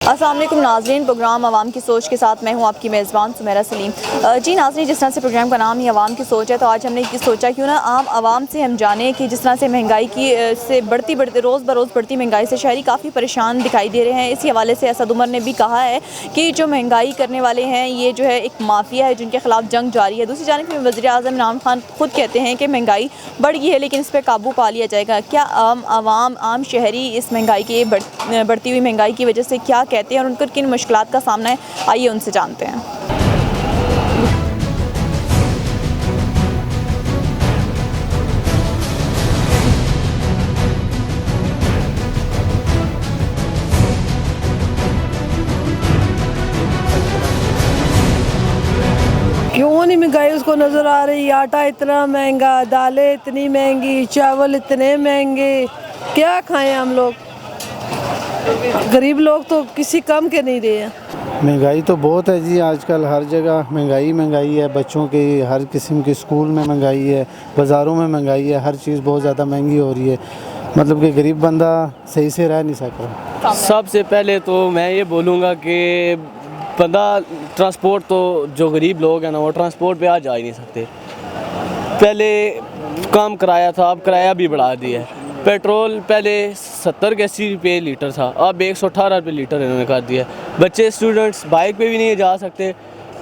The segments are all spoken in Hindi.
अस्सलाम वालेकुम नाज़रीन, प्रोग्राम आवाम की सोच के साथ मैं हूं आपकी मेज़बान सुमेरा सलीम। जी नाज़रीन, जिस तरह से प्रोग्राम का नाम ही आवाम की सोच है, तो आज हमने सोचा क्यों ना आम आवाम से हम जानें कि जिस तरह से महंगाई की से बढ़ती रोज़ बरोज़ बढ़ती महंगाई से शहरी काफ़ी परेशान दिखाई दे रहे हैं। इसी हवाले से असद उमर ने भी कहा है कि जो महंगाई करने वाले हैं ये जो है एक माफिया है जिनके खिलाफ जंग जारी है। दूसरी जानिब में वज़ीर आज़म इमरान खान खुद कहते हैं कि महंगाई बढ़ गई है लेकिन इस पर काबू पा लिया जाएगा। क्या आम शहरी इस महंगाई की बढ़ती हुई महंगाई की वजह से क्या कहते हैं और उनको किन मुश्किलात का सामना है, आइए उनसे जानते हैं। क्यों नहीं महंगाई उसको नज़र आ रही? आटा इतना महंगा, दालें इतनी महंगी, चावल इतने महंगे, क्या खाएं हम लोग? गरीब लोग तो किसी कम के नहीं रहे हैं। महंगाई तो बहुत है जी, आजकल हर जगह महंगाई है। बच्चों की हर किस्म की स्कूल में महंगाई है, बाज़ारों में महंगाई है, हर चीज़ बहुत ज़्यादा महंगी हो रही है। मतलब कि गरीब बंदा सही से रह नहीं सक रहा। सबसे पहले तो मैं ये बोलूँगा कि बंदा ट्रांसपोर्ट, तो जो गरीब लोग हैं ना वो ट्रांसपोर्ट पे आज जा ही नहीं सकते। पहले कम किराया था, अब किराया भी बढ़ा दिया है। पेट्रोल पहले 70 के 80 रुपये लीटर था, अब 118 रुपये लीटर इन्होंने कर दिया है। बच्चे स्टूडेंट्स बाइक पे भी नहीं जा सकते,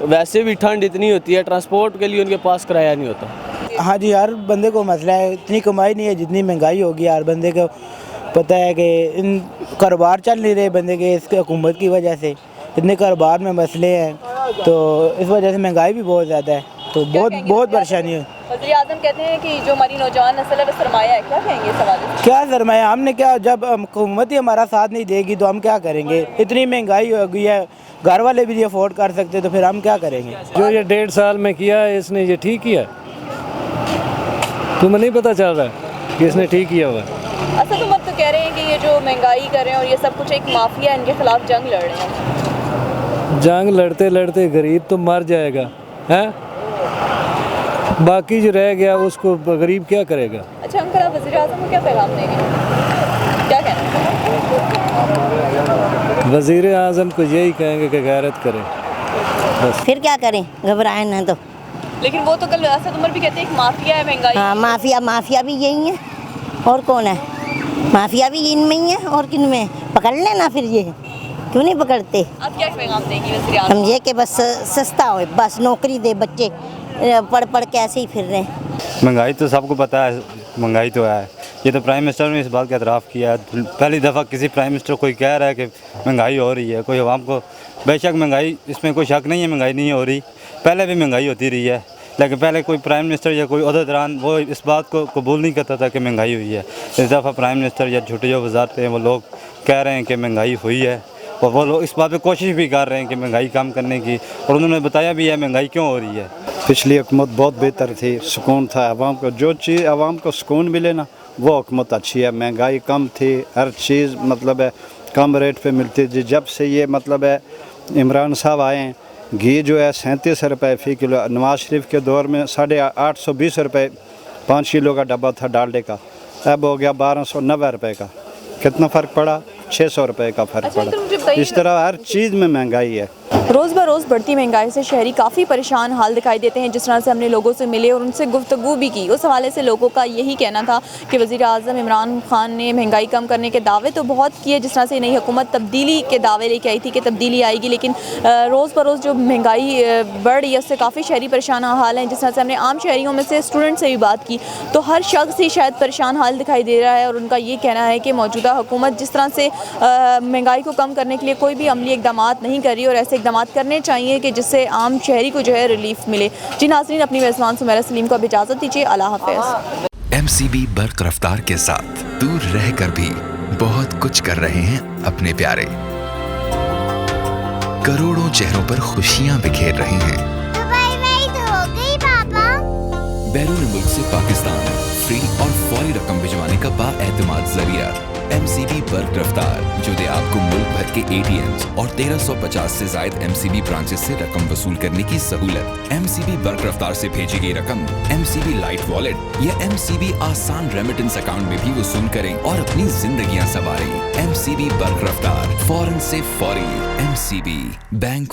वैसे भी ठंड इतनी होती है, ट्रांसपोर्ट के लिए उनके पास किराया नहीं होता। हाँ जी, हर बंदे को मसला है, इतनी कमाई नहीं है जितनी महंगाई होगी। हर बंदे को पता है कि इन कारोबार चल नहीं रहे बंदे के, इसके हुकूमत की वजह से इतने कारोबार में मसले हैं, तो इस वजह से महंगाई भी बहुत ज़्यादा है, तो बहुत परेशानी है। वज़ीर आज़म कहते हैं कि जो हमारी नौजवान नस्ल है वो सरमाया है, क्या कहेंगे इस हवाले से? क्या सरमाया? हमने क्या, जब हुकूमत ही हमारा साथ नहीं देगी तो हम क्या करेंगे? इतनी महंगाई हो गई है, घर वाले भी अफोर्ड कर सकते, तो फिर हम क्या करेंगे? जो ये 1.5 साल में किया है इसने, ये ठीक किया? तुम्हें नहीं पता चल रहा है कि इसने ठीक किया हुआ? असद उमर तो कह रहे हैं कि ये जो महंगाई कर रहे हैं और ये सब कुछ एक माफिया है, इनके खिलाफ जंग लड़ रहे हैं। जंग लड़ते लड़ते गरीब तो मर जाएगा, हैं? बाकी जो रह गया उसको गरीब क्या करेगा? अच्छा अंकल, आप वज़ीर आज़म को क्या पैगाम देंगे, क्या कहना है? वज़ीर आज़म को यही कहेंगे कि गैरत करें बस। फिर क्या करें, घबराएं ना तो। लेकिन वो तो कल असद उमर भी कहते हैं एक माफिया है महंगाई। हाँ, माफिया भी यही है, और कौन है? माफिया भी इनमें ही है, और किन में? पकड़ लेना फिर, ये क्यों नहीं पकड़ते? आप क्या पैगाम देंगी वज़ीर आज़म? हम ये कि बस सस्ता हो, बस नौकरी दे, बच्चे पढ़ पढ़ के ऐसे ही फिर रहे हैं। महंगाई तो सबको पता है, महंगाई तो है। ये तो प्राइम मिनिस्टर ने इस बात का एतराफ़ किया है। पहली दफ़ा किसी प्राइम मिनिस्टर कोई कह रहा है कि महंगाई हो रही है। कोई आवाम को, बेशक महंगाई, इसमें कोई शक नहीं है महंगाई नहीं हो रही, पहले भी महंगाई होती रही है, लेकिन पहले कोई प्राइम मिनिस्टर या कोई अहदेदारान वो इस बात को कबूल नहीं करता था कि महंगाई हुई है। इस दफ़ा प्राइम मिनिस्टर या छोटे जो वजारतें हैं वो लोग कह रहे हैं कि महंगाई हुई है, और वो लोग इस बात पे कोशिश भी कर रहे हैं कि महंगाई कम करने की, और उन्होंने बताया भी है महंगाई क्यों हो रही है। पिछली हुकूमत बहुत बेहतर थी, सुकून था आवाम को, जो चीज़ आवाम को सुकून मिले ना वो हुकूमत अच्छी है। महंगाई कम थी, हर चीज़ मतलब है कम रेट पे मिलती थी। जब से ये मतलब है इमरान साहब आए हैं, घी जो है 37 रुपये फ़ी किलो, नवाज शरीफ के दौर में 820 रुपये 5 किलो का डब्बा था डालडे का, अब हो गया 1290 रुपये का। कितना फ़र्क पड़ा? 600 रुपये का फ़र्क पड़ा। इस तरह हर चीज़ में महंगाई है। रोज़ बरोज़ बढ़ती महंगाई से शहरी काफ़ी परेशान हाल दिखाई देते हैं। जिस तरह से हमने लोगों से मिले और उनसे गुफ्तगू भी की, उस हवाले से लोगों का यही कहना था कि वज़ीर आज़म इमरान खान ने महंगाई कम करने के दावे तो बहुत किए, जिस तरह से नई हुकूमत तब्दीली के दावे लेके आई थी कि तब्दीली आएगी, लेकिन रोज़ बरोज़ जो महंगाई बढ़ रही है उससे काफ़ी शहरी परेशान हाल हैं। जिस तरह से हमने आम शहरियों में से स्टूडेंट से भी बात की तो हर शख्स ही शायद परेशान हाल दिखाई दे रहा है, और उनका ये कहना है कि मौजूदा हुकूमत जिस तरह से महंगाई को कम करने के लिए कोई भी अमली इक़दाम नहीं कर रही, और ऐसे इक़दाम करने चाहिए कि जिससे आम शहरी को जो है रिलीफ मिले। जी नाज़रीन, अपनी मेज़बान सुमेरा सलीम को अब इजाज़त दीजिए, अल्लाह हाफ़िज़। MCB बर्क रफ्तार के साथ दूर रहकर भी बहुत कुछ कर रहे हैं अपने प्यारे। करोड़ों चेहरों पर खुशियां बिखेर रही हैं। दुबई में ही तो हो गई पापा। बैरून मुल्क से पाकिस्तान फ्री और फौरी रकम भिजवाने का बाएतमाद जरिया। MCB बर्क रफ्तार, जो दे आपको मुल्क भर के ATMs और 1350 से जायद MCB ब्रांचेस से रकम वसूल करने की सहूलत। MCB बर्क रफ्तार से भेजी गई रकम MCB लाइट वॉलेट या MCB आसान रेमिटेंस अकाउंट में भी वसूल करें और अपनी जिंदगियां संवारें। MCB बर्क रफ्तार, फौरन से फौरी। MCB bank